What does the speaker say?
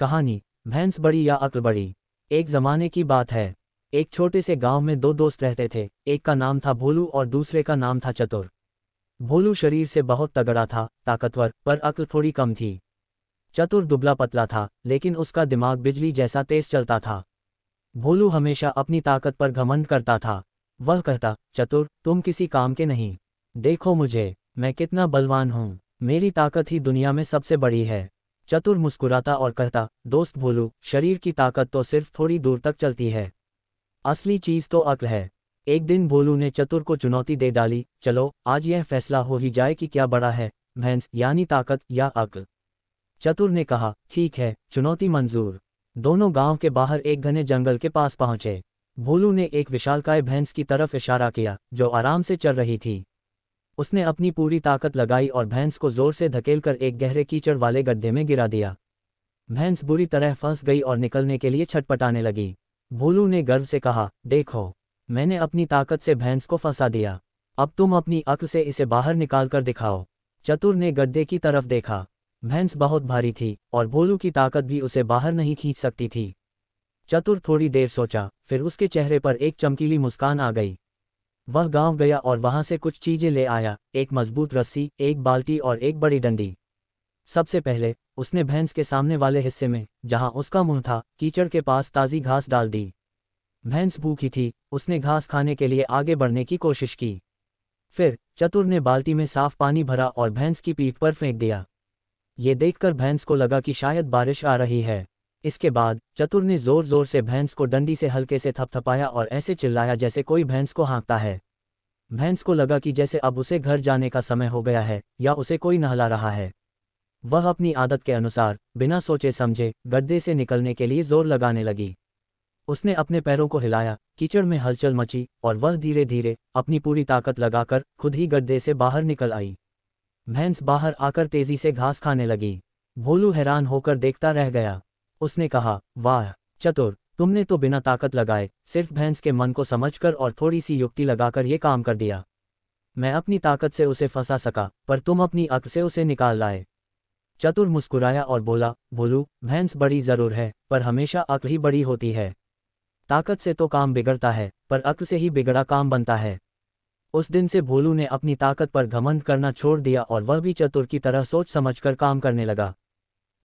कहानी भैंस बड़ी या अक्ल बड़ी। एक जमाने की बात है। एक छोटे से गांव में दो दोस्त रहते थे। एक का नाम था भोलू और दूसरे का नाम था चतुर। भोलू शरीर से बहुत तगड़ा था, ताकतवर, पर अक्ल थोड़ी कम थी। चतुर दुबला पतला था, लेकिन उसका दिमाग बिजली जैसा तेज चलता था। भोलू हमेशा अपनी ताकत पर घमंड करता था। वह कहता, चतुर तुम किसी काम के नहीं। देखो मुझे, मैं कितना बलवान हूँ। मेरी ताकत ही दुनिया में सबसे बड़ी है। चतुर मुस्कुराता और कहता, दोस्त भोलू, शरीर की ताकत तो सिर्फ थोड़ी दूर तक चलती है। असली चीज तो अक्ल है। एक दिन भोलू ने चतुर को चुनौती दे डाली, चलो आज यह फैसला हो ही जाए कि क्या बड़ा है, भैंस यानी ताकत या अक्ल। चतुर ने कहा, ठीक है, चुनौती मंजूर। दोनों गांव के बाहर एक घने जंगल के पास पहुंचे। भोलू ने एक विशालकाय भैंस की तरफ इशारा किया, जो आराम से चल रही थी। उसने अपनी पूरी ताकत लगाई और भैंस को जोर से धकेलकर एक गहरे कीचड़ वाले गड्ढे में गिरा दिया। भैंस बुरी तरह फंस गई और निकलने के लिए छटपटाने लगी। भोलू ने गर्व से कहा, देखो, मैंने अपनी ताकत से भैंस को फंसा दिया। अब तुम अपनी अक्ल से इसे बाहर निकाल कर दिखाओ। चतुर ने गड्ढे की तरफ देखा। भैंस बहुत भारी थी और भोलू की ताकत भी उसे बाहर नहीं खींच सकती थी। चतुर थोड़ी देर सोचा, फिर उसके चेहरे पर एक चमकीली मुस्कान आ गई। वह गांव गया और वहां से कुछ चीजें ले आया, एक मजबूत रस्सी, एक बाल्टी और एक बड़ी डंडी। सबसे पहले उसने भैंस के सामने वाले हिस्से में, जहां उसका मुंह था, कीचड़ के पास ताज़ी घास डाल दी। भैंस भूखी थी, उसने घास खाने के लिए आगे बढ़ने की कोशिश की। फिर चतुर ने बाल्टी में साफ पानी भरा और भैंस की पीठ पर फेंक दिया। ये देखकर भैंस को लगा कि शायद बारिश आ रही है। इसके बाद चतुर ने जोर जोर से भैंस को डंडी से हल्के से थपथपाया और ऐसे चिल्लाया जैसे कोई भैंस को हाँकता है। भैंस को लगा कि जैसे अब उसे घर जाने का समय हो गया है या उसे कोई नहला रहा है। वह अपनी आदत के अनुसार बिना सोचे समझे गड्ढे से निकलने के लिए जोर लगाने लगी। उसने अपने पैरों को हिलाया, कीचड़ में हलचल मची और वह धीरे धीरे अपनी पूरी ताकत लगाकर खुद ही गड्ढे से बाहर निकल आई। भैंस बाहर आकर तेजी से घास खाने लगी। भोलू हैरान होकर देखता रह गया। उसने कहा, वाह चतुर, तुमने तो बिना ताकत लगाए सिर्फ भैंस के मन को समझकर और थोड़ी सी युक्ति लगाकर ये काम कर दिया। मैं अपनी ताकत से उसे फंसा सका, पर तुम अपनी अक्ल से उसे निकाल लाए। चतुर मुस्कुराया और बोला, भोलू, भैंस बड़ी जरूर है, पर हमेशा अक्ल ही बड़ी होती है। ताकत से तो काम बिगड़ता है, पर अक्ल से ही बिगड़ा काम बनता है। उस दिन से भोलू ने अपनी ताकत पर घमंड करना छोड़ दिया और वह भी चतुर की तरह सोच समझकर काम करने लगा।